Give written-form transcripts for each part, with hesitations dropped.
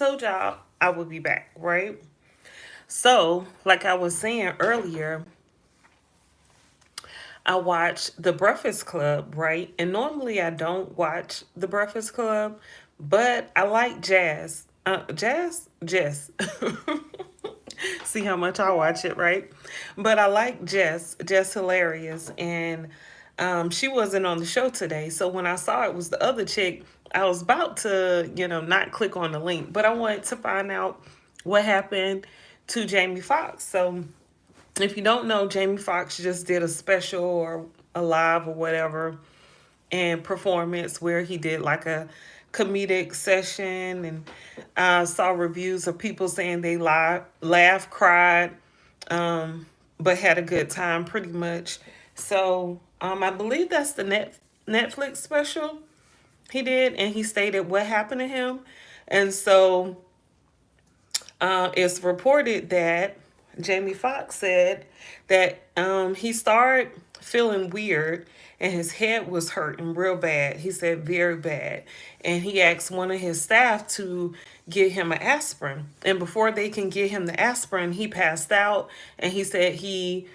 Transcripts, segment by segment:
Told y'all I would be back, right? So, like I was saying earlier, I watched The Breakfast Club, right? And normally I don't watch The Breakfast Club, but I like jazz. Jess. See how much I watch it, right? But I like Jess. Jess hilarious, and she wasn't on the show today. So when I saw it was the other chick, I was about to, not click on the link, but I wanted to find out what happened to Jamie Foxx. So if you don't know, Jamie Foxx just did a special or a live or whatever and performance where he did like a comedic session, and I saw reviews of people saying they laughed, cried, but had a good time pretty much. So I believe that's the Netflix special he did, and he stated what happened to him. And so it's reported that Jamie Foxx said that he started feeling weird and his head was hurting real bad. He said very bad. And he asked one of his staff to get him an aspirin. And before they can get him the aspirin, he passed out. And he said he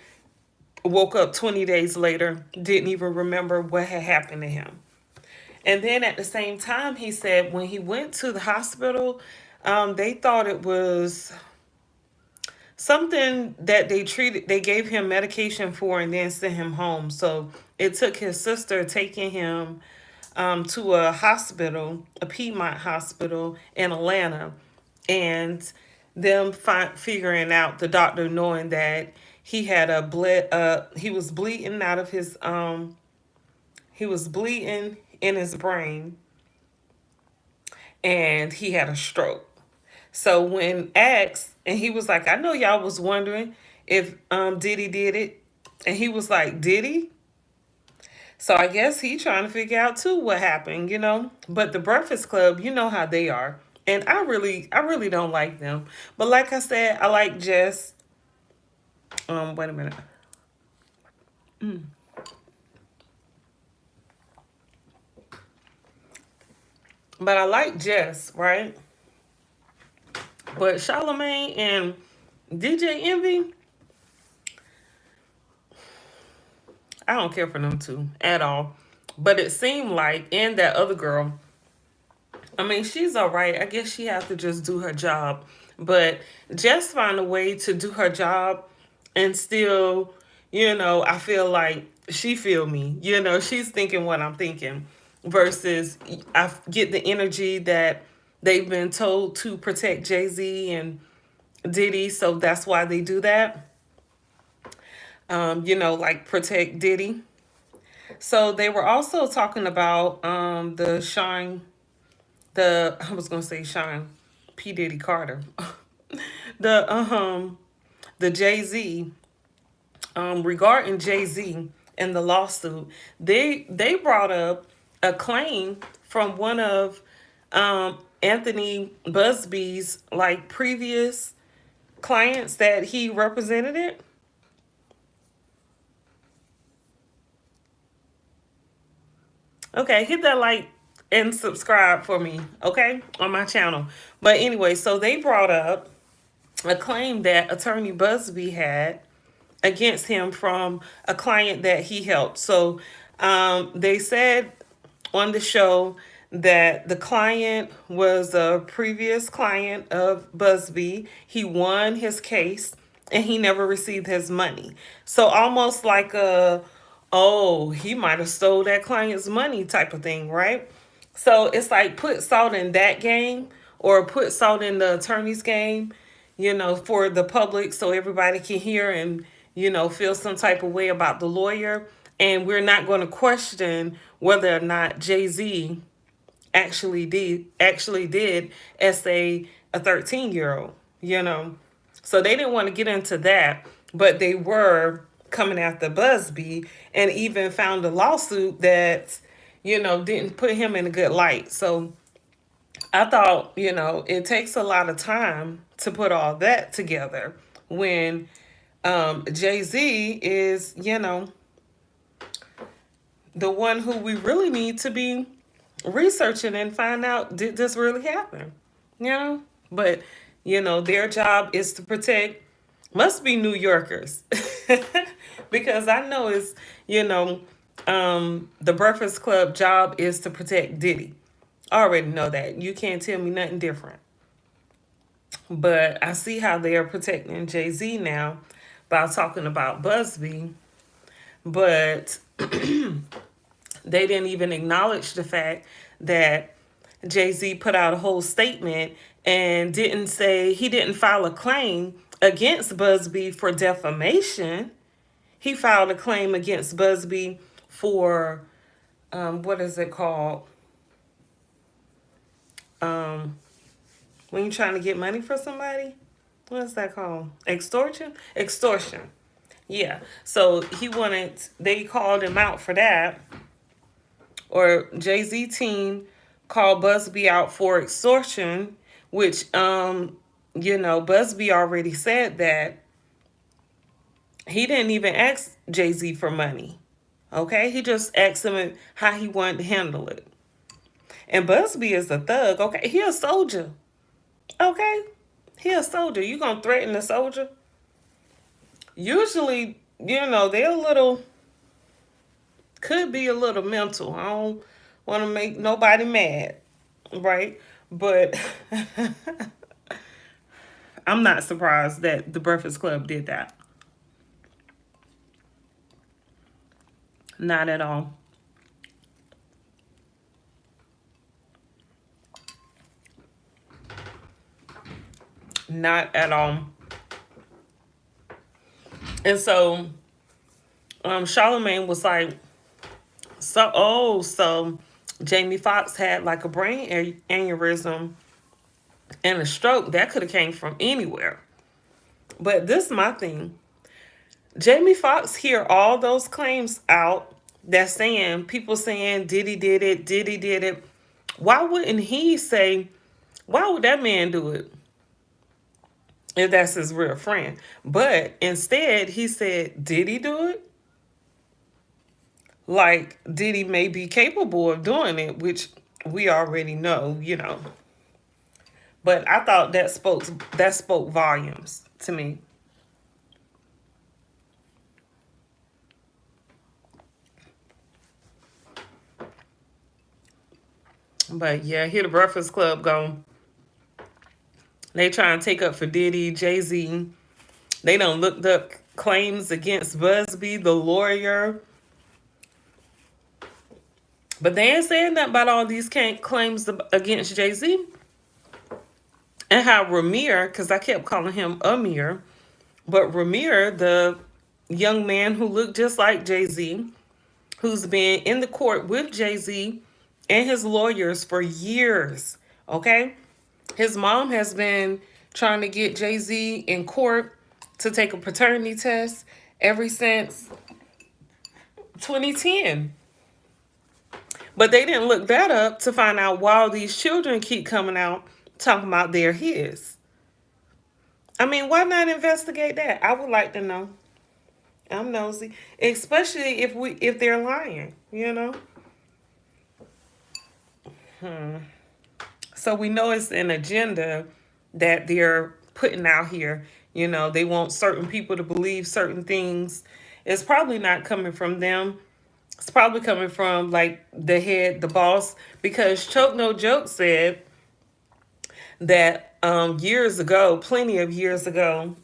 woke up 20 days later, didn't even remember what had happened to him. And then at the same time, he said when he went to the hospital, they thought it was something that they gave him medication for and then sent him home. So it took his sister taking him to a hospital, a Piedmont hospital in Atlanta, and them figuring out, the doctor knowing that he had he was bleeding out of his he was bleeding in his brain, and he had a stroke. So when asked, and he was like, I know y'all was wondering if Diddy did it. And he was like, did he? So I guess he trying to figure out too what happened. But the Breakfast Club, you know how they are. And I really don't like them. But like I said, I like Jess. Wait a minute. But I like Jess, right? But Charlamagne and DJ Envy, I don't care for them two at all. But it seemed like, and that other girl, I mean, she's all right. I guess she has to just do her job. But just find a way to do her job and still, I feel like she feel me. She's thinking what I'm thinking versus I get the energy that they've been told to protect Jay-Z and Diddy. So that's why they do that. Like protect Diddy. So they were also talking about I was gonna say Sean P. Diddy Carter. The the Jay-Z, regarding Jay-Z and the lawsuit, they brought up a claim from one of Anthony Busby's like previous clients that he represented it. Okay, hit that like and subscribe for me, okay, on my channel. But anyway, so they brought up a claim that Attorney Busby had against him from a client that he helped. So they said on the show that the client was a previous client of Busby. He won his case and he never received his money. So almost like oh, he might have stole that client's money type of thing, right? So it's like put salt in that game or put salt in the attorney's game, for the public so everybody can hear and, feel some type of way about the lawyer. And we're not going to question whether or not Jay-Z actually did as a 13-year-old, you know. So they didn't want to get into that, but they were coming after Busby and even found a lawsuit that, didn't put him in a good light. So I thought, it takes a lot of time to put all that together when Jay-Z is, the one who we really need to be researching and find out, did this really happen? You know? But, their job is to protect, must be New Yorkers. Because I know it's, you know, the Breakfast Club job is to protect Diddy. I already know that. You can't tell me nothing different. But I see how they are protecting Jay Z now by talking about Busby. But they didn't even acknowledge the fact that Jay Z put out a whole statement and didn't say he didn't file a claim against Busby for defamation. He filed a claim against Busby for what is it called? Um, when you're trying to get money for somebody, what's that called? Extortion? Extortion. Yeah. So they called him out for that, or Jay Z team called Busby out for extortion, which, Busby already said that he didn't even ask Jay Z for money. Okay? He just asked him how he wanted to handle it. And Busby is a thug. Okay? He a soldier. Okay? He a soldier. You gonna threaten a soldier? Usually, they're a little, could be a little mental. I don't want to make nobody mad, right? But I'm not surprised that the Breakfast Club did that. Not at all. Not at all. And so Charlemagne was like, so Jamie Foxx had like a brain aneurysm and a stroke. That could have came from anywhere. But this is my thing. Jamie Foxx hear all those claims out that saying, people saying Diddy did it, Diddy did it. Why wouldn't he say, why would that man do it if that's his real friend? But instead, he said, did he do it? Like, Diddy may be capable of doing it, which we already know. But I thought that spoke volumes to me. But yeah, here the Breakfast Club go. They try to take up for Diddy, Jay Z. They done looked up claims against Busby, the lawyer. But they ain't saying nothing about all these claims against Jay Z. And how Ramir, because I kept calling him Amir, but Ramir, the young man who looked just like Jay Z, who's been in the court with Jay Z and his lawyers for years, okay? His mom has been trying to get Jay Z in court to take a paternity test ever since 2010. But they didn't look that up to find out why all these children keep coming out talking about they're his. I mean, why not investigate that? I would like to know. I'm nosy, especially if they're lying. So we know it's an agenda that they're putting out here. They want certain people to believe certain things. It's probably not coming from them. It's probably coming from like the head, the boss, because Choke No Joke said that years ago, plenty of years ago,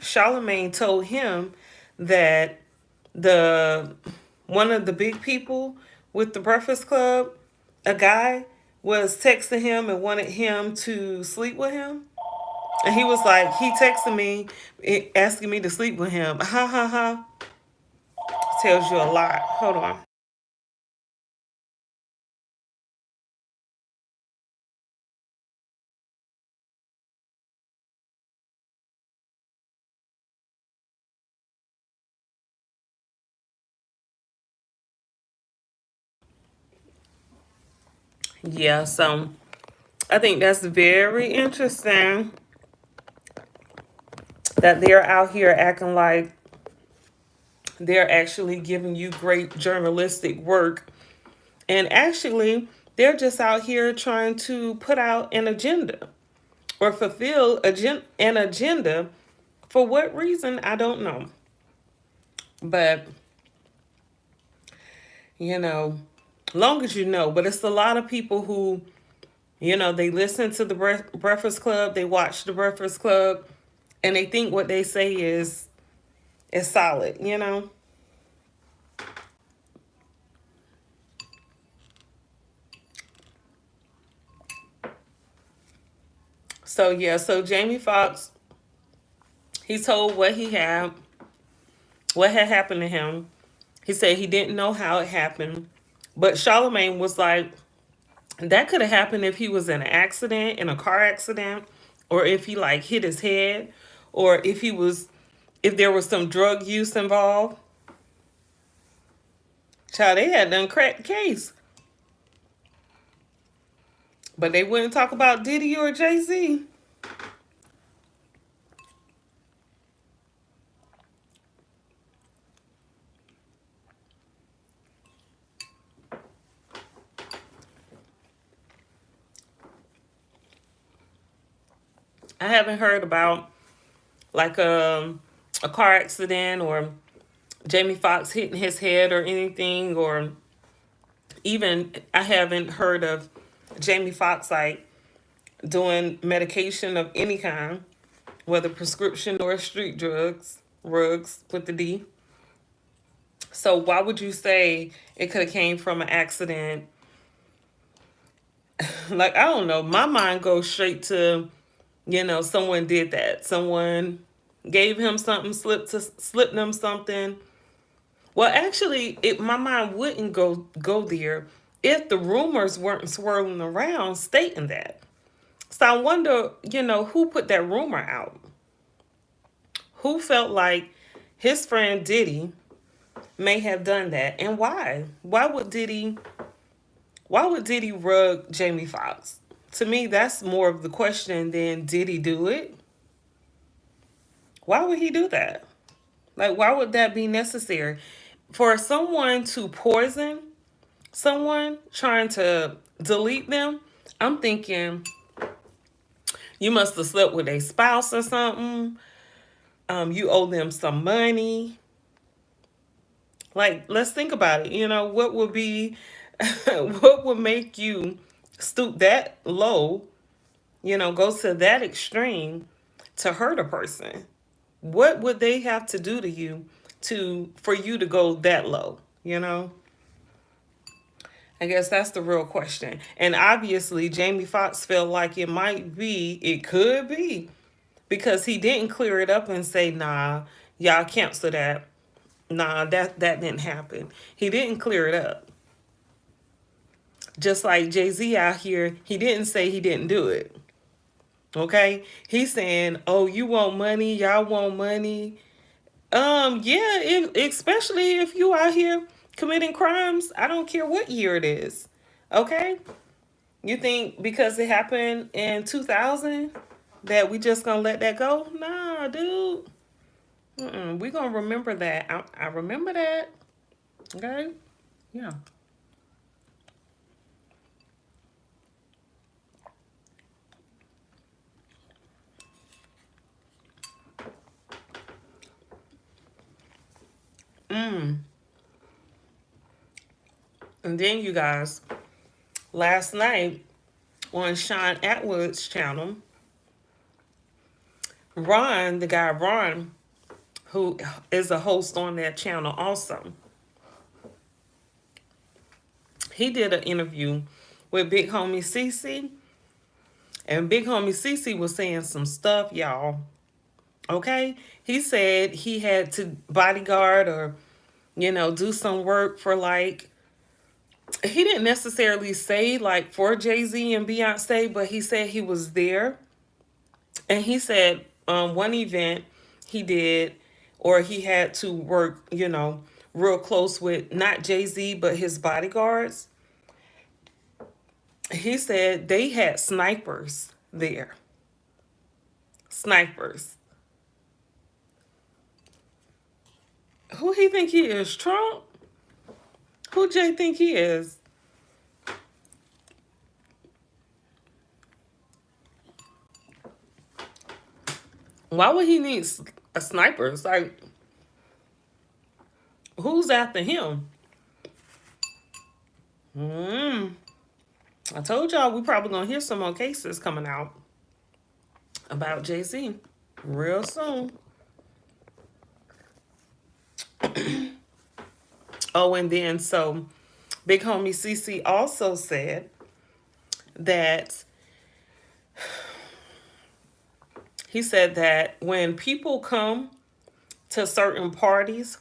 Charlemagne told him that the one of the big people with the Breakfast Club, a guy, was texting him and wanted him to sleep with him. And he was like, he texted me asking me to sleep with him. Ha ha ha. Tells you a lot. Hold on. Yeah, so I think that's very interesting that they're out here acting like they're actually giving you great journalistic work. And actually, they're just out here trying to put out an agenda. or fulfill an agenda. For what reason, I don't know. But, you know, long as you know. But it's a lot of people who, they listen to the Breakfast Club, they watch the Breakfast Club, and they think what they say is solid. So yeah, so Jamie Foxx, he told what had happened to him. He said he didn't know how it happened, but Charlemagne was like, that could have happened if he was in an accident, in a car accident, or if he like hit his head, or if there was some drug use involved. Child, they had done cracked the case, but they wouldn't talk about Diddy or Jay-Z. I haven't heard about like a car accident or Jamie Foxx hitting his head or anything, or even I haven't heard of Jamie Foxx like doing medication of any kind, whether prescription or street rugs with the D. So why would you say it could have came from an accident? Like, I don't know. My mind goes straight to, someone did that. Someone gave him something, slipped them something. Well, actually, my mind wouldn't go there if the rumors weren't swirling around stating that. So I wonder, who put that rumor out? Who felt like his friend Diddy may have done that, and why? Why would Diddy rug Jamie Foxx? To me, that's more of the question than did he do it? Why would he do that? Like, why would that be necessary? For someone to poison someone, trying to delete them, I'm thinking you must have slept with a spouse or something. You owe them some money. Like, let's think about it. What would be, what would make you stoop that low, go to that extreme to hurt a person? What would they have to do to you for you to go that low? I guess that's the real question. And obviously, Jamie Foxx felt like it could be, because he didn't clear it up and say, nah, y'all cancel that. Nah, that didn't happen. He didn't clear it up. Just like Jay-Z out here, he didn't say he didn't do it. Okay? He's saying, oh, you want money, y'all want money. Yeah, especially if you out here committing crimes, I don't care what year it is. Okay? You think because it happened in 2000 that we just gonna let that go? Nah, dude. We gonna remember that. I remember that. Okay? Yeah. Mm. And then you guys, last night on Sean Atwood's channel, Ron, the guy Ron, who is a host on that channel also, he did an interview with Big Homie CC, and Big Homie CC was saying some stuff, y'all. Okay? He said he had to bodyguard or, do some work for like, he didn't necessarily say like for Jay-Z and Beyonce, but he said he was there. And he said one event he did, or he had to work, real close with not Jay-Z, but his bodyguards. He said they had snipers there. Snipers. Who he think he is? Trump? Who Jay think he is? Why would he need a sniper? It's like, who's after him? Mm, I told y'all we probably gonna hear some more cases coming out about Jay-Z real soon. Oh, and then so Big Homie CC also said that he said that when people come to certain parties,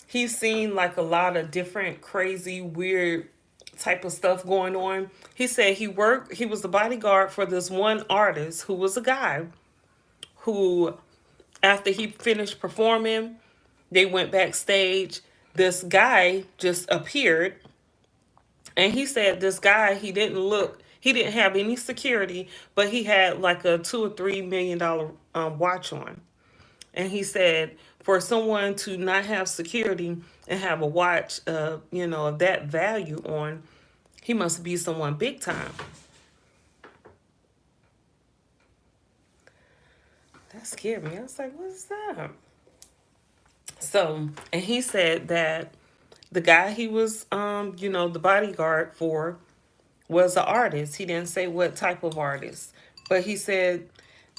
he's seen like a lot of different crazy, weird type of stuff going on. He said he was the bodyguard for this one artist who was a guy who, after he finished performing, they went backstage. This guy just appeared, and he said this guy, he didn't have any security, but he had like a $2 or $3 million watch on. And he said for someone to not have security and have a watch, of that value on, he must be someone big time. That scared me. I was like, what's that? So, and he said that the guy he was, the bodyguard for was an artist. He didn't say what type of artist, but he said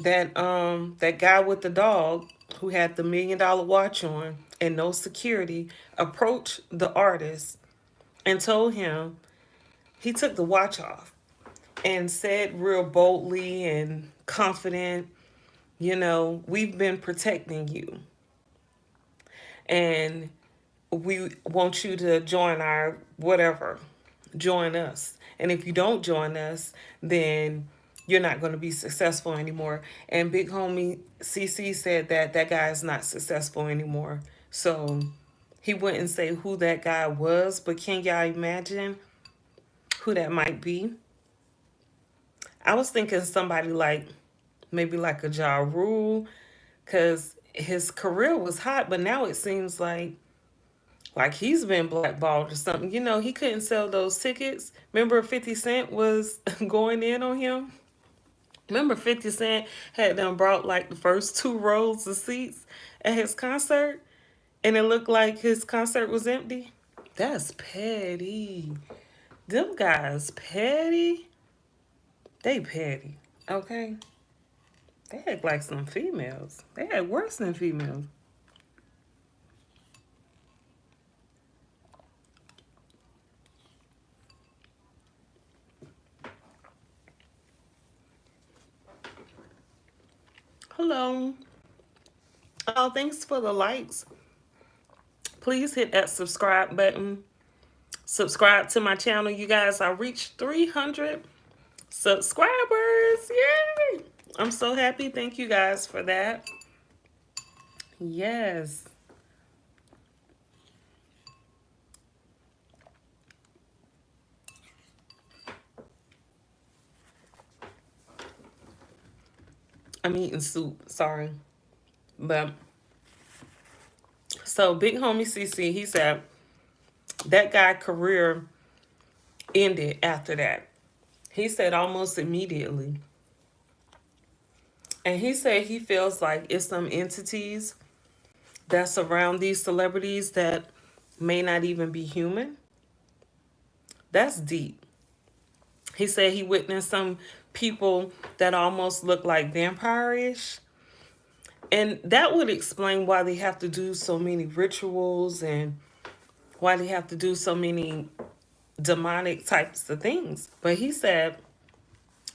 that that guy with the dog who had the $1 million watch on and no security approached the artist and told him, he took the watch off and said real boldly and confident, we've been protecting you and we want you to join our whatever, join us. And if you don't join us, then you're not going to be successful anymore. And Big Homie CC said that that guy is not successful anymore. So he wouldn't say who that guy was, but can y'all imagine who that might be? I was thinking somebody like maybe like a Ja Rule, because his career was hot, but now it seems like he's been blackballed or something. He couldn't sell those tickets. Remember 50 Cent was going in on him? Remember 50 Cent had them brought like the first 2 rows of seats at his concert and it looked like his concert was empty? That's petty. Them guys petty. They petty. Okay? They act like some females. They act worse than females. Hello. Oh, thanks for the likes. Please hit that subscribe button. Subscribe to my channel, you guys. I reached 300 subscribers. Yay! I'm so happy. Thank you guys for that. Yes. I'm eating soup. Sorry. But so Big Homie CC, he said that guy career ended after that. He said almost immediately. And he said he feels like it's some entities that surround these celebrities that may not even be human. That's deep. He said he witnessed some people that almost look like vampire-ish. And that would explain why they have to do so many rituals and why they have to do so many demonic types of things. But he said,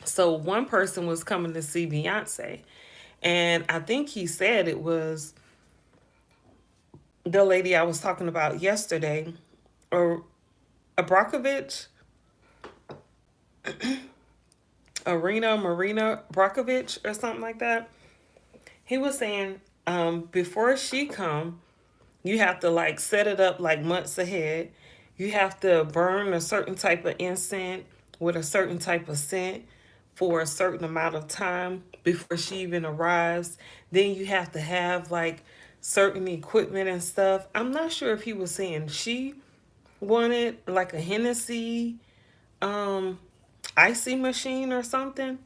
so one person was coming to see Beyonce. And I think he said it was the lady I was talking about yesterday, or Abrakovich, Marina Brakovich, or something like that. He was saying before she come, you have to like set it up like months ahead. You have to burn a certain type of incense with a certain type of scent for a certain amount of time before she even arrives. Then you have to have like certain equipment and stuff. I'm not sure if he was saying she wanted like a Hennessy icy machine or something.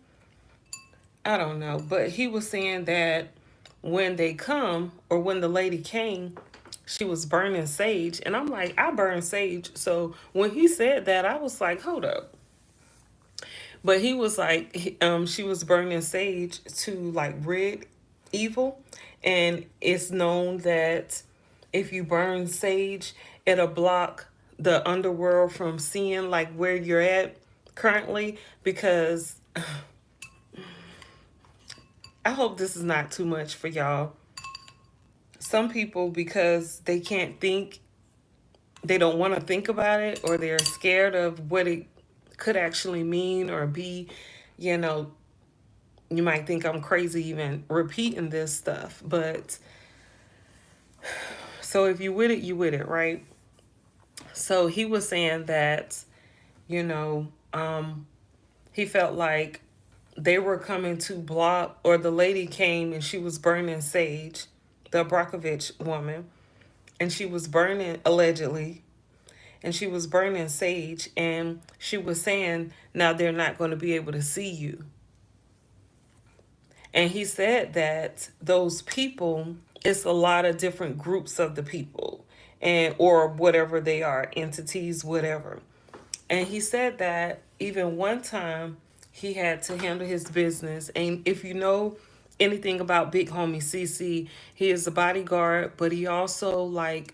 I don't know, but he was saying that when they come, or when the lady came, she was burning sage. And I'm like, I burn sage. So when he said that, I was like, hold up. But he was like, she was burning sage to like rid evil. And it's known that if you burn sage, it'll block the underworld from seeing like where you're at currently. Because I hope this is not too much for y'all. Some people, because they can't think, they don't want to think about it, or they're scared of what it could actually mean or be, you know, you might think I'm crazy even repeating this stuff. But so if you with it, you with it, right? So he was saying that, you know, he felt like they were coming to block, or the lady came and she was burning sage, the Brockovich woman, and she was burning, allegedly, and she was burning sage, and she was saying, now they're not going to be able to see you. And he said that those people, it's a lot of different groups of the people, and or whatever they are, entities, whatever. And he said that even one time he had to handle his business. And if you know anything about Big Homie CC, he is a bodyguard, but he also like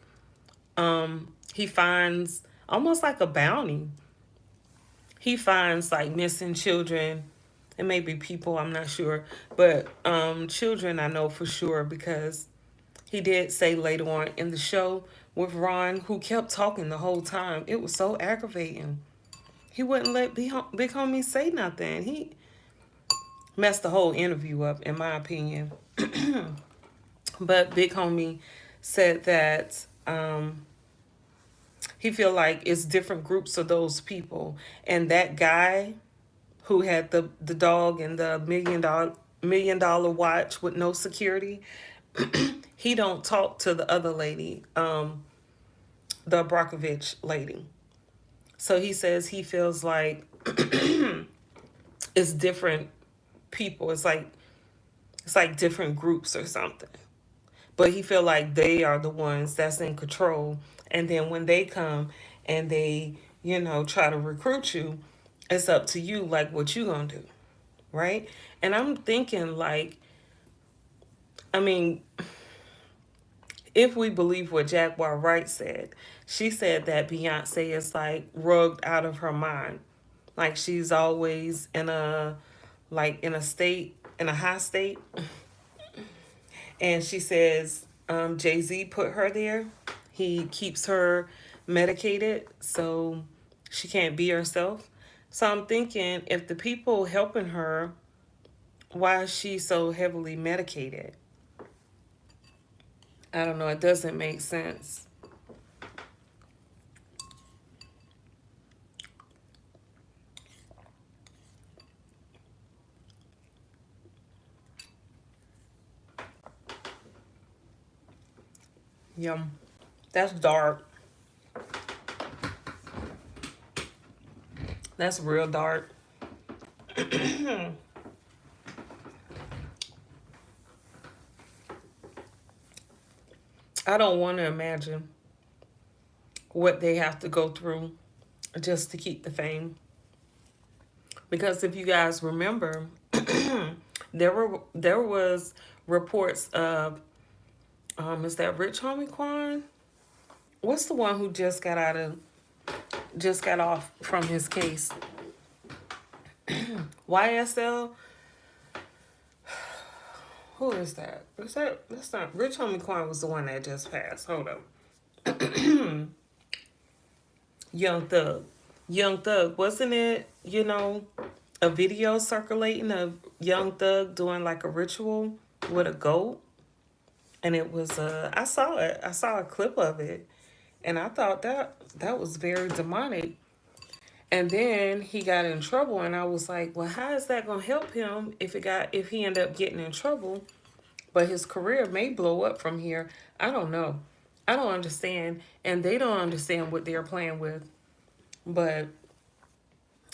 he finds almost like a bounty. He finds like missing children, and maybe people, I'm not sure, but children I know for sure, because he did say later on in the show with Ron, who kept talking the whole time. It was so aggravating. He wouldn't let Big Homie say nothing. He messed the whole interview up, in my opinion. But Big Homie said that he feel like it's different groups of those people, and that guy who had the dog and the $1 million watch with no security, he don't talk to the other lady, the Brockovich lady. So he says he feels like it's different people. It's like different groups or something. But he feel like they are the ones that's in control. And then when they come and they, try to recruit you, it's up to you, like what you gonna do, right? And I'm thinking like, I mean, if we believe what Jaguar Wright said, she said that Beyonce is like rugged out of her mind. Like she's always in a state, in a high state. And she says Jay-Z put her there. He keeps her medicated so she can't be herself. So I'm thinking, if the people helping her, why is she so heavily medicated? I don't know. It doesn't make sense. Yum. That's dark. That's real dark. I don't want to imagine what they have to go through just to keep the fame. Because if you guys remember, there was reports of is that Rich Homie Quan? What's the one who just got off from his case? YSL. Who is that? That's not Rich Homie Quan. Was the one that just passed. Hold up. Young Thug. Young Thug, wasn't it, a video circulating of Young Thug doing like a ritual with a goat? And it was I saw it. I saw a clip of it, and I thought that was very demonic. And then he got in trouble, and I was like, well, how is that gonna help him if he ended up getting in trouble? But his career may blow up from here. I don't know. I don't understand, and they don't understand what they're playing with. But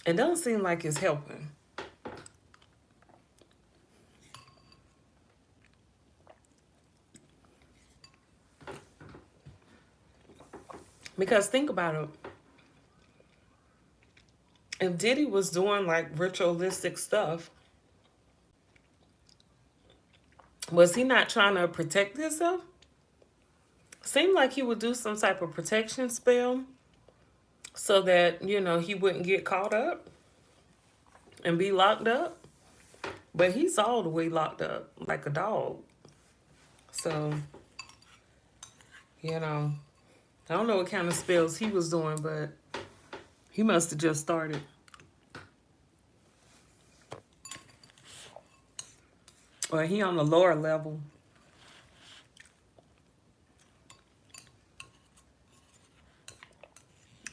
it doesn't seem like it's helping. Because think about it. If Diddy was doing like ritualistic stuff, was he not trying to protect himself? Seemed like he would do some type of protection spell so that, he wouldn't get caught up and be locked up. But he's all the way locked up like a dog. So, you know, I don't know what kind of spells he was doing, but he must have just started. Or he on the lower level.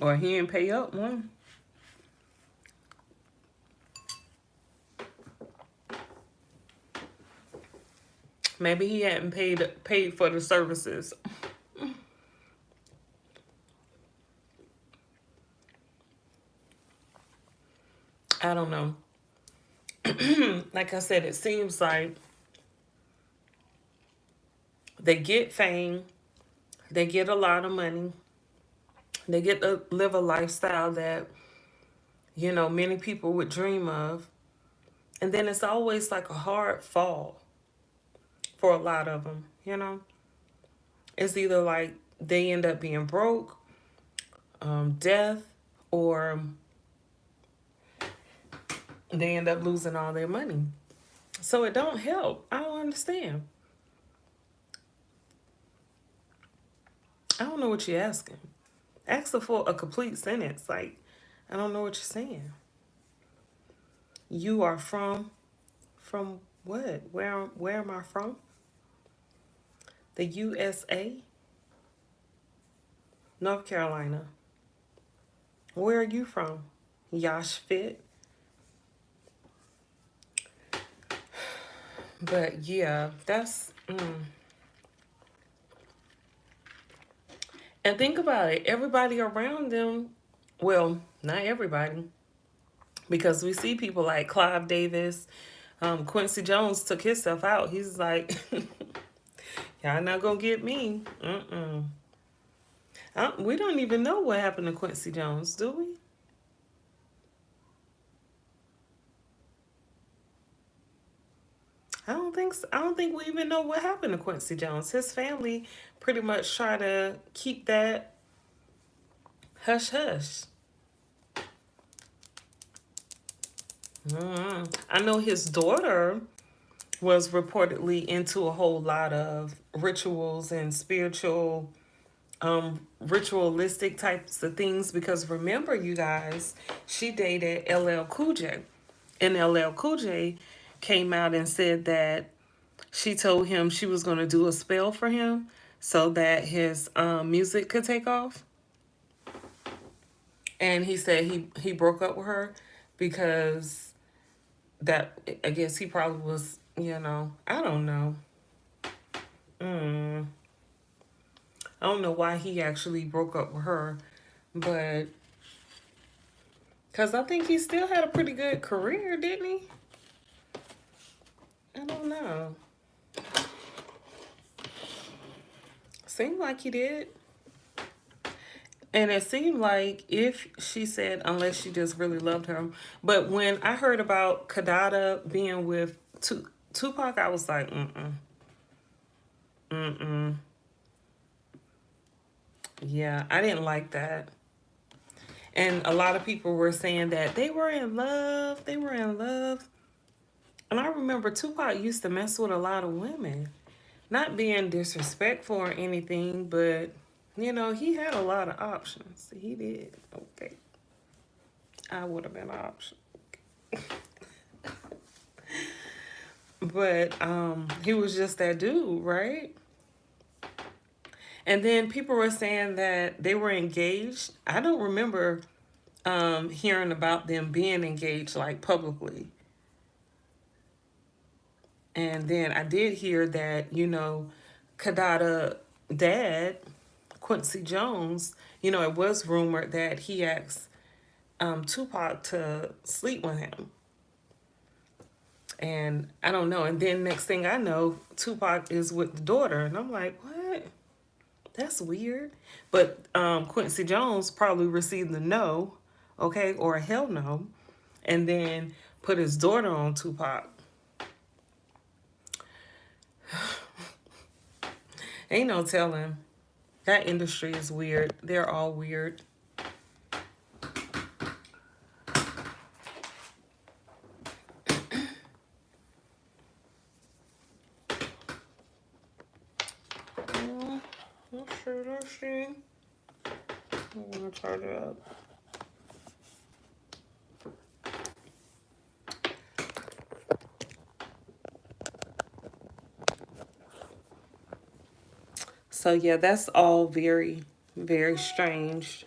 Or he didn't pay up one. Maybe he hadn't paid for the services. I don't know. Like I said, it seems like they get fame, they get a lot of money, they get to live a lifestyle that, many people would dream of. And then it's always like a hard fall for a lot of them. It's either like they end up being broke, death, or they end up losing all their money. So it don't help. I don't understand. I don't know what you're asking. Ask for a complete sentence. Like, I don't know what you're saying. You are from what? Where am I from? The USA? North Carolina. Where are you from? Yash Fit. But yeah, that's and think about it. Everybody around them, well, not everybody, because we see people like Clive Davis, Quincy Jones took himself out. He's like, y'all not gonna get me. We don't even know what happened to Quincy Jones, do we? I don't think so. I don't think we even know what happened to Quincy Jones. His family pretty much try to keep that hush hush. I know his daughter was reportedly into a whole lot of rituals and spiritual, ritualistic types of things because remember, you guys, she dated LL Cool J. And LL Cool J came out and said that she told him she was going to do a spell for him so that his music could take off. And he said he broke up with her because that, I guess he probably was, I don't know. Mm, I don't know why he actually broke up with her, but because I think he still had a pretty good career, didn't he? I don't know. Seemed like he did. And it seemed like if she said, unless she just really loved him. But when I heard about Kadada being with Tupac, I was like, mm-mm. Yeah, I didn't like that. And a lot of people were saying that they were in love. They were in love. And I remember Tupac used to mess with a lot of women. Not being disrespectful or anything, but, he had a lot of options. He did. Okay. I would have been an option. But he was just that dude, right? And then people were saying that they were engaged. I don't remember hearing about them being engaged like publicly. And then I did hear that, Kadada dad, Quincy Jones, it was rumored that he asked Tupac to sleep with him. And I don't know. And then next thing I know, Tupac is with the daughter. And I'm like, what? That's weird. But Quincy Jones probably received the no, okay, or a hell no, and then put his daughter on Tupac. Ain't no telling. That industry is weird. They're all weird. Let's see, let's see. I'm gonna try it up. So yeah, that's all very, very strange.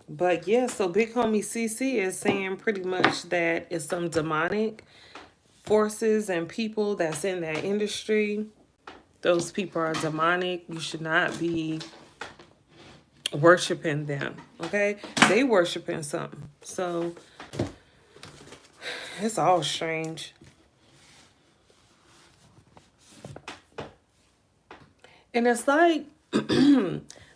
But yeah, so Big Homie CC is saying pretty much that it's some demonic forces and people that's in that industry. Those people are demonic. You should not be worshiping them. Okay? They worshiping something. So it's all strange. And it's like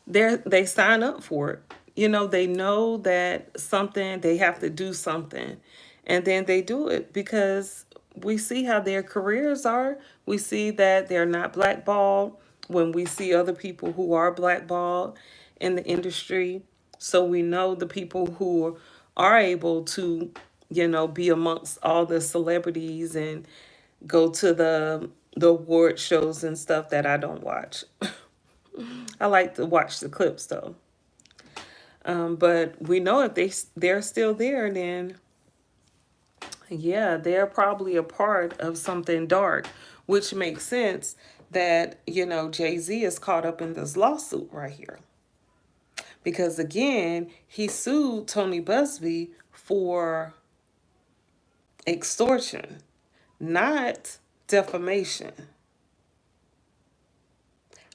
they sign up for it. You know, they know that something they have to do something, and then they do it because we see how their careers are. We see that they're not blackballed when we see other people who are blackballed in the industry. So we know the people who are able to, you know, be amongst all the celebrities and go to the award shows and stuff that I don't watch. I like to watch the clips though. But we know if they're still there, then yeah, they're probably a part of something dark, which makes sense that, you know, Jay-Z is caught up in this lawsuit right here. Because again, he sued Tony Busby for extortion, not defamation,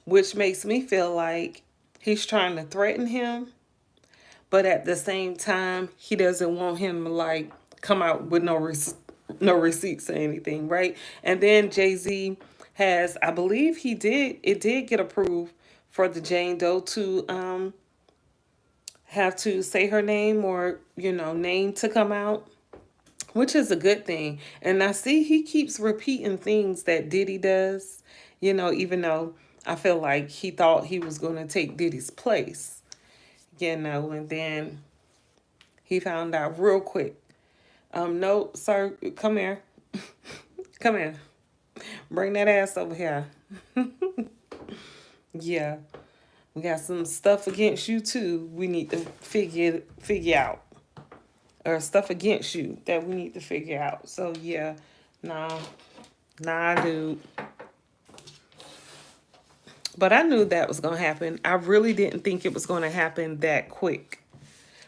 which makes me feel like he's trying to threaten him, but at the same time, he doesn't want him to like come out with no receipts or anything, right? And then Jay-Z has, I believe it did get approved for the Jane Doe to have to say her name or, you know, name to come out, which is a good thing. And I see he keeps repeating things that Diddy does, you know, even though I feel like he thought he was going to take Diddy's place, you know, and then he found out real quick. No, sir, come here. Come here. Bring that ass over here. Yeah. We got some stuff against you too. We need to figure out. Or stuff against you that we need to figure out. So yeah, nah. Nah, dude. But I knew that was gonna happen. I really didn't think it was gonna happen that quick.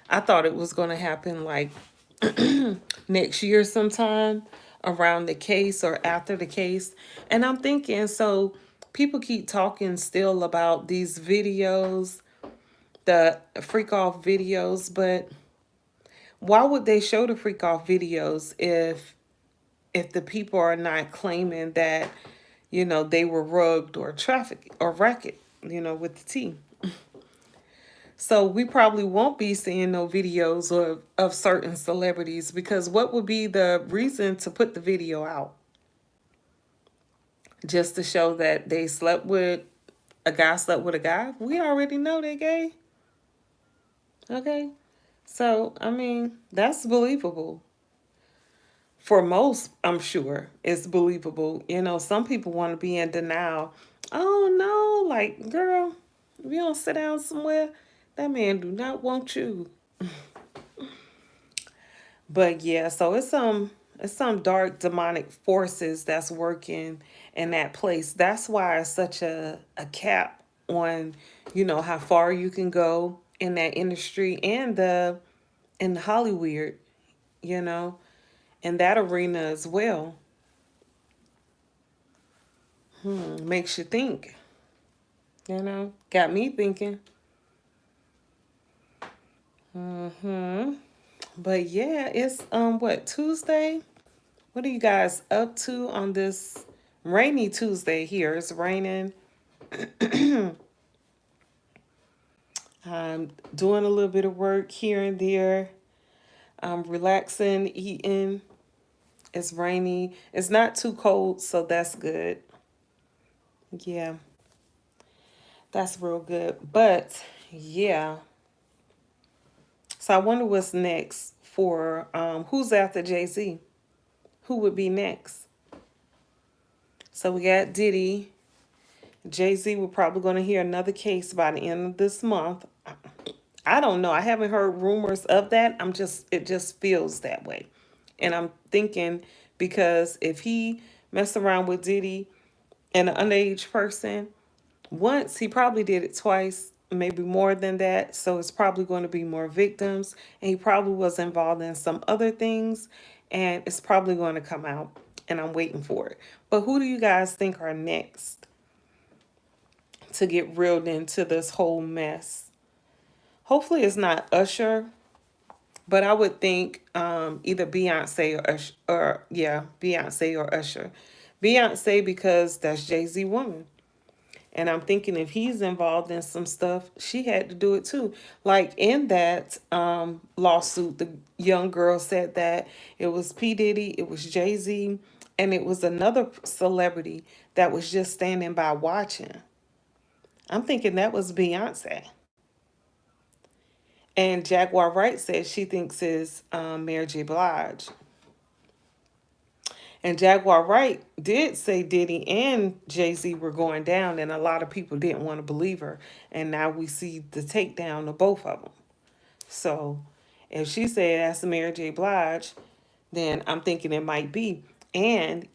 I thought it was gonna happen like next year sometime around the case or after the case. And I'm thinking, so people keep talking still about these videos, the freak off videos, but why would they show the freak off videos if the people are not claiming that, you know, they were rugged or trafficked or racket, you know, with the T? So we probably won't be seeing no videos of certain celebrities because what would be the reason to put the video out? Just to show that they slept with a guy slept with a guy? We already know they gay. Okay. So, I mean, that's believable. For most, I'm sure it's believable. You know, some people want to be in denial. Oh no, like girl, if you don't sit down somewhere, that man do not want you. But yeah, so it's some dark demonic forces that's working in that place. That's why it's such a cap on, you know, how far you can go in that industry and the in Hollywood, you know, in that arena as well. Makes you think, you know. Got me thinking. But yeah, it's what, Tuesday? What are you guys up to on this rainy Tuesday here? It's raining. I'm doing a little bit of work here and there. I'm relaxing, eating. It's rainy. It's not too cold, so that's good. Yeah, that's real good. But yeah, so I wonder what's next for who's after Jay-Z? Who would be next? So we got Diddy. Jay-Z, we're probably going to hear another case by the end of this month. I don't know. I haven't heard rumors of that. It just feels that way. And I'm thinking because if he messed around with Diddy and an underage person once, he probably did it twice, maybe more than that. So it's probably going to be more victims. And he probably was involved in some other things. And it's probably going to come out. And I'm waiting for it. But who do you guys think are next to get reeled into this whole mess? Hopefully it's not Usher, but I would think either Beyonce or Usher, or yeah, Beyonce or Usher. Beyonce because that's Jay-Z woman. And I'm thinking if he's involved in some stuff, she had to do it too. Like in that lawsuit, the young girl said that it was P. Diddy, it was Jay-Z, and it was another celebrity that was just standing by watching. I'm thinking that was Beyonce. And Jaguar Wright said she thinks it's Mary J. Blige. And Jaguar Wright did say Diddy and Jay-Z were going down, and a lot of people didn't want to believe her. And now we see the takedown of both of them. So if she said that's Mary J. Blige, then I'm thinking it might be. And,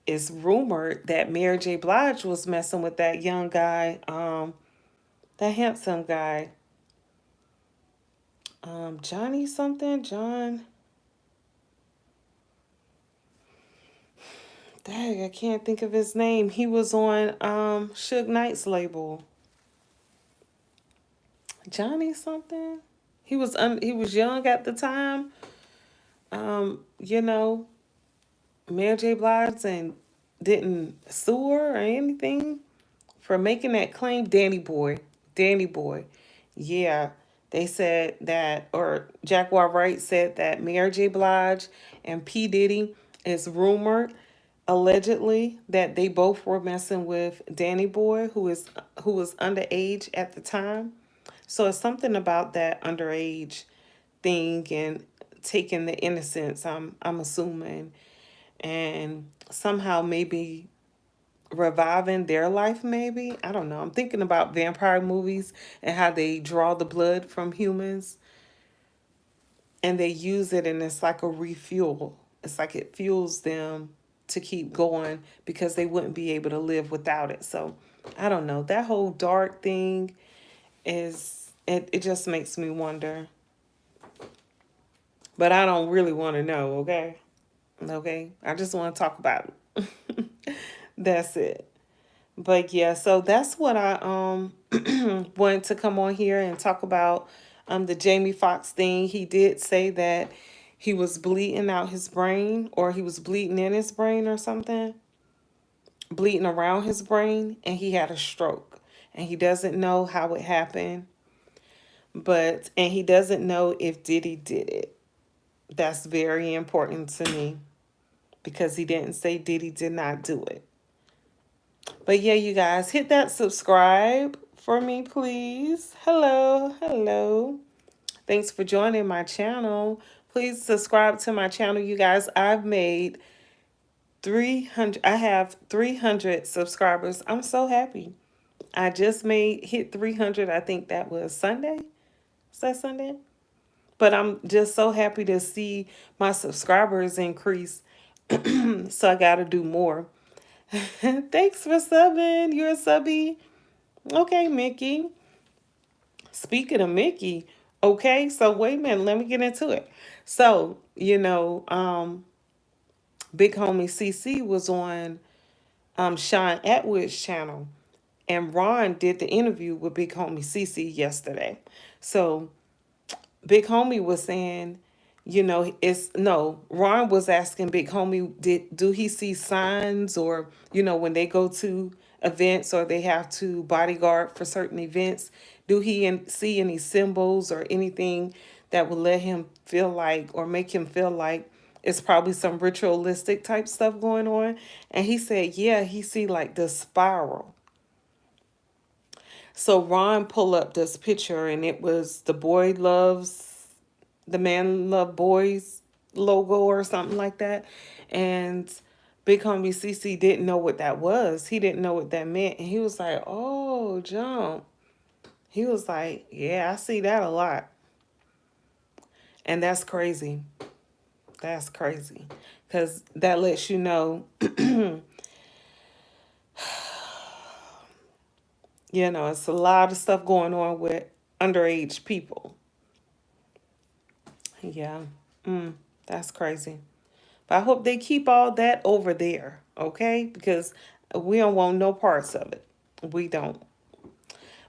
it's rumored that Mary J. Blige was messing with that young guy, that handsome guy, Johnny something, John. Dang, I can't think of his name. He was on Suge Knight's label. Johnny something. He was young at the time. Um, you know, Mary J. Blige and didn't sue her or anything for making that claim. Danny Boy. Danny Boy. Yeah. They said that, or Jaguar Wright said that Mary J. Blige and P. Diddy is rumored allegedly that they both were messing with Danny Boy, who was underage at the time. So it's something about that underage thing and taking the innocence. I'm assuming, and somehow maybe reviving their life. Maybe I don't know. I'm thinking about vampire movies and how they draw the blood from humans and they use it, and it's like a refuel. It's like it fuels them to keep going because they wouldn't be able to live without it. So I don't know. That whole dark thing it just makes me wonder. But I don't really want to know, okay? Okay? I just want to talk about it. That's it. But yeah, so that's what I wanted to come on here and talk about the Jamie Foxx thing. He did say that he was bleeding out his brain, or he was bleeding in his brain or something, bleeding around his brain, and he had a stroke. And he doesn't know how it happened, and he doesn't know if Diddy did it. That's very important to me because he didn't say Diddy did not do it. But yeah, you guys, hit that subscribe for me, please. Hello, hello. Thanks for joining my channel. Please subscribe to my channel, you guys. I've made 300, I have 300 subscribers. I'm so happy. I just hit 300. I think that was Sunday. Is that Sunday? But I'm just so happy to see my subscribers increase. So I got to do more. Thanks for subbing. You're a subby. Okay, Mickey. Speaking of Mickey, okay, so wait a minute, let me get into it. So, Big Homie CC was on Sean Atwood's channel, and Ron did the interview with Big Homie CC yesterday. So, Big Homie was saying, It's no, Ron was asking Big Homie, do he see signs, or when they go to events or they have to bodyguard for certain events, do he see any symbols or anything that would let him feel like, or make him feel like it's probably some ritualistic type stuff going on? And he said, yeah, he see like the spiral. So Ron pulled up this picture, and it was the man love boys logo or something like that. And Big Homie CC didn't know what that was. He didn't know what that meant. And he was like, oh, jump. He was like, yeah, I see that a lot. And that's crazy. That's crazy. Because that lets you know, it's a lot of stuff going on with underage people. Yeah. That's crazy. But I hope they keep all that over there, okay? Because we don't want no parts of it. We don't.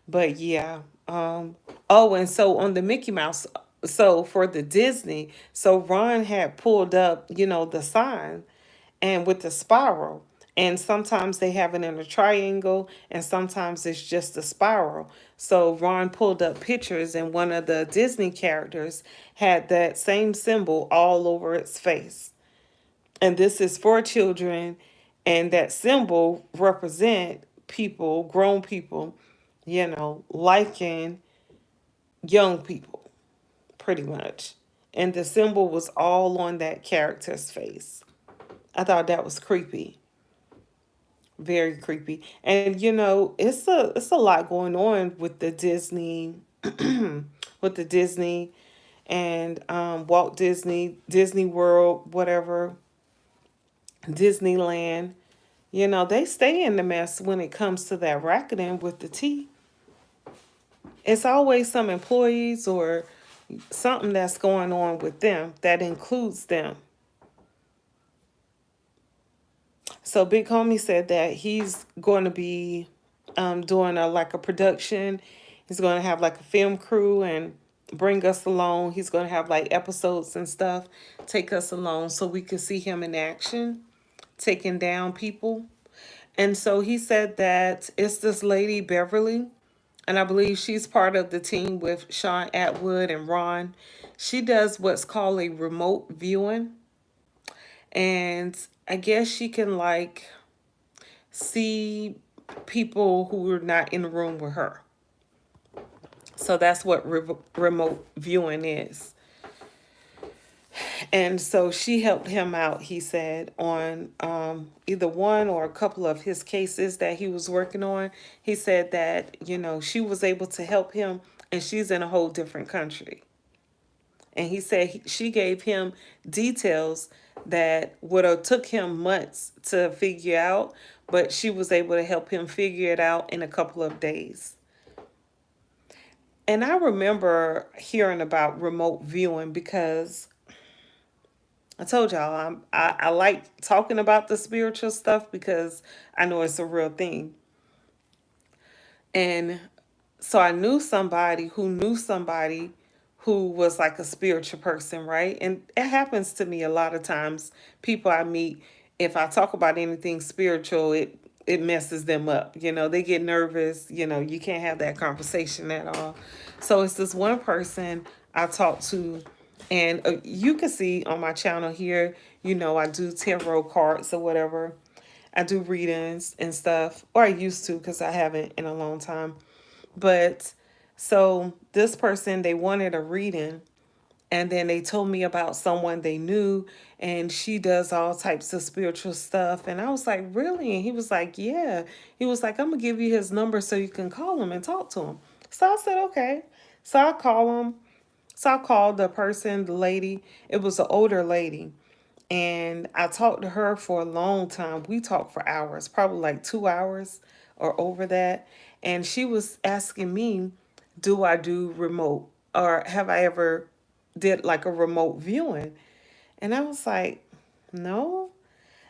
But yeah. Oh, and so on the Mickey Mouse, so for the Disney, so Ron had pulled up, the sign and with the spiral. And sometimes they have it in a triangle, and sometimes it's just a spiral. So Ron pulled up pictures, and one of the Disney characters had that same symbol all over its face. And this is for children, and that symbol represent people, grown people, liking young people, pretty much. And the symbol was all on that character's face. I thought that was creepy, very creepy. And it's a lot going on with the Disney, with the Disney and Walt Disney World, whatever, Disneyland. They stay in the mess when it comes to that racketing with the T. It's always some employees or something that's going on with them that includes them. So Big Homie said that he's going to be doing like a production. He's going to have like a film crew and bring us along. He's going to have like episodes and stuff, take us along so we can see him in action, taking down people. And so he said that it's this lady, Beverly, and I believe she's part of the team with Sean Atwood and Ron. She does what's called a remote viewing. And I guess she can like see people who are not in the room with her. So that's what remote viewing is. And so she helped him out, he said, on either one or a couple of his cases that he was working on. He said that, she was able to help him, and she's in a whole different country. And he said she gave him details that would have took him months to figure out, but she was able to help him figure it out in a couple of days. And I remember hearing about remote viewing because I told y'all I like talking about the spiritual stuff because I know it's a real thing. And so I knew somebody who was like a spiritual person, right? And it happens to me a lot of times. People I meet, if I talk about anything spiritual, it messes them up. They get nervous. You can't have that conversation at all. So it's this one person I talked to, and you can see on my channel here, I do tarot cards or whatever. I do readings and stuff, or I used to because I haven't in a long time. But so this person, they wanted a reading, and then they told me about someone they knew, and she does all types of spiritual stuff. And I was like, really? And he was like, yeah. He was like, I'm going to give you his number so you can call him and talk to him. So I said, okay. So I call him. So I called the person, the lady. It was an older lady. And I talked to her for a long time. We talked for hours, probably like 2 hours or over that. And she was asking me, do I do remote, or have I ever did like a remote viewing? And I was like, no.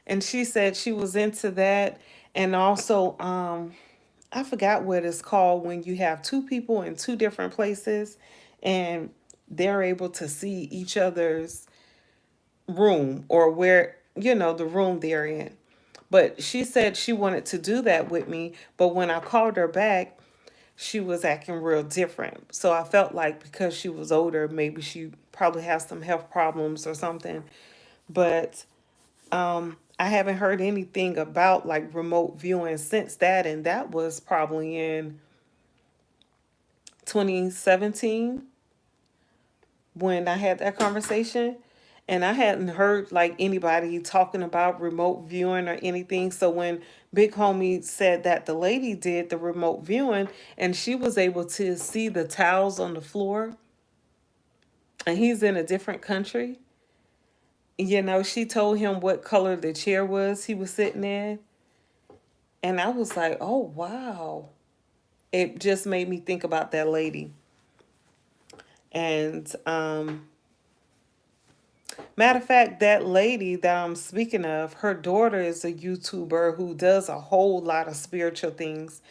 And she said she was into that. And also, I forgot what it's called when you have two people in two different places and they're able to see each other's room, or where, the room they're in. But she said she wanted to do that with me, but when I called her back, she was acting real different. So I felt like because she was older, maybe she probably has some health problems or something. But I haven't heard anything about like remote viewing since that, and that was probably in 2017 when I had that conversation. And I hadn't heard like anybody talking about remote viewing or anything. So when Big Homie said that the lady did the remote viewing and she was able to see the towels on the floor, and he's in a different country, she told him what color the chair was he was sitting in. And I was like, oh, wow. It just made me think about that lady. And matter of fact, that lady that I'm speaking of, her daughter is a YouTuber who does a whole lot of spiritual things.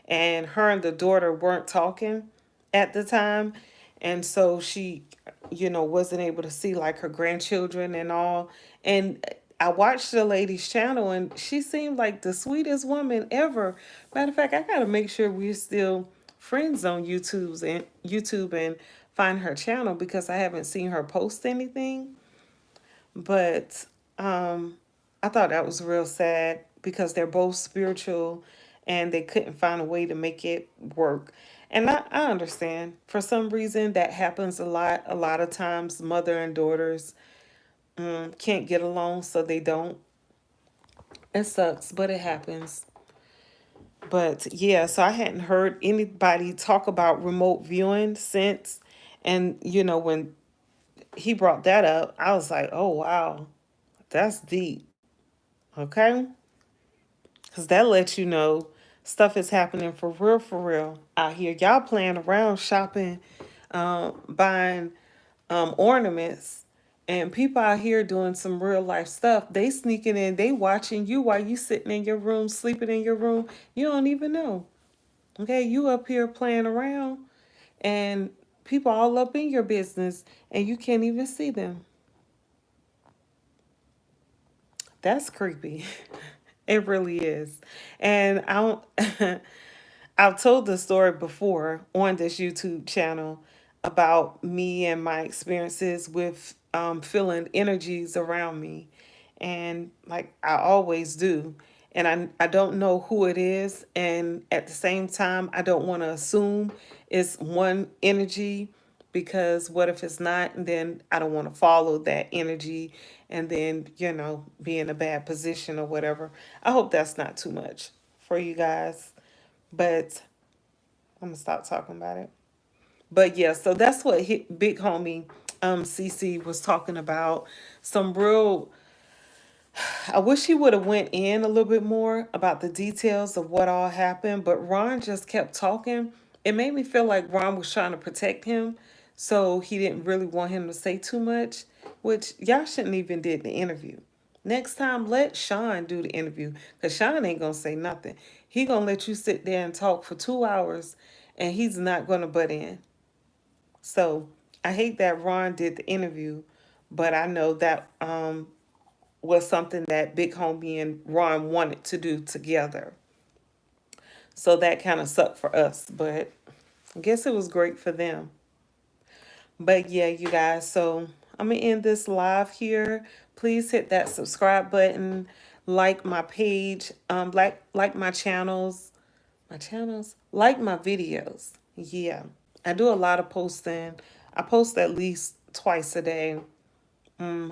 And her and the daughter weren't talking at the time. And so she, wasn't able to see like her grandchildren and all. And I watched the lady's channel and she seemed like the sweetest woman ever. Matter of fact, I gotta make sure we're still friends on YouTube and find her channel because I haven't seen her post anything. But I thought that was real sad because they're both spiritual and they couldn't find a way to make it work. And I understand. For some reason, that happens a lot. A lot of times, mother and daughters can't get along, so they don't. It sucks, but it happens. But yeah, so I hadn't heard anybody talk about remote viewing since. And, when he brought that up, I was like, oh, wow, that's deep. Okay? Because that lets you know stuff is happening for real out here. Y'all playing around shopping, buying ornaments, and people out here doing some real life stuff. They sneaking in, they watching you while you sitting in your room, sleeping in your room. You don't even know. Okay? You up here playing around, and people all up in your business, and you can't even see them. That's creepy. It really is. And I don't I've told the story before on this YouTube channel about me and my experiences with feeling energies around me. And like I always do. And I don't know who it is. And at the same time, I don't want to assume it's one energy because what if it's not? And then I don't want to follow that energy and then, be in a bad position or whatever. I hope that's not too much for you guys. But I'm gonna stop talking about it. But yeah, so that's what big homie CC was talking about. Some real. I wish he would have went in a little bit more about the details of what all happened. But Ron just kept talking. It made me feel like Ron was trying to protect him, so he didn't really want him to say too much. Which y'all shouldn't even did the interview. Next time, let Sean do the interview because Sean ain't gonna say nothing. He gonna let you sit there and talk for 2 hours, and he's not gonna butt in. So I hate that Ron did the interview, but I know that was something that Big Homie and Ron wanted to do together. So that kind of sucked for us, but I guess it was great for them. But yeah, you guys, so I'm gonna end this live here. Please hit that subscribe button, like my page, like my channels, like my videos. Yeah, I do a lot of posting. I post at least twice a day.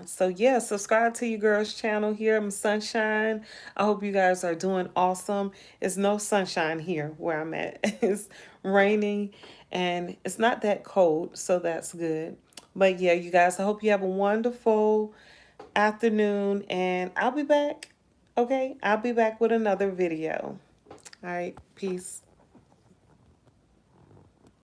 So yeah, subscribe to your girl's channel here. I'm Sunshine. I hope you guys are doing awesome. It's no sunshine here where I'm at. It's raining and it's not that cold, so that's good. But yeah, you guys, I hope you have a wonderful afternoon and I'll be back. Okay, I'll be back with another video. All right, peace.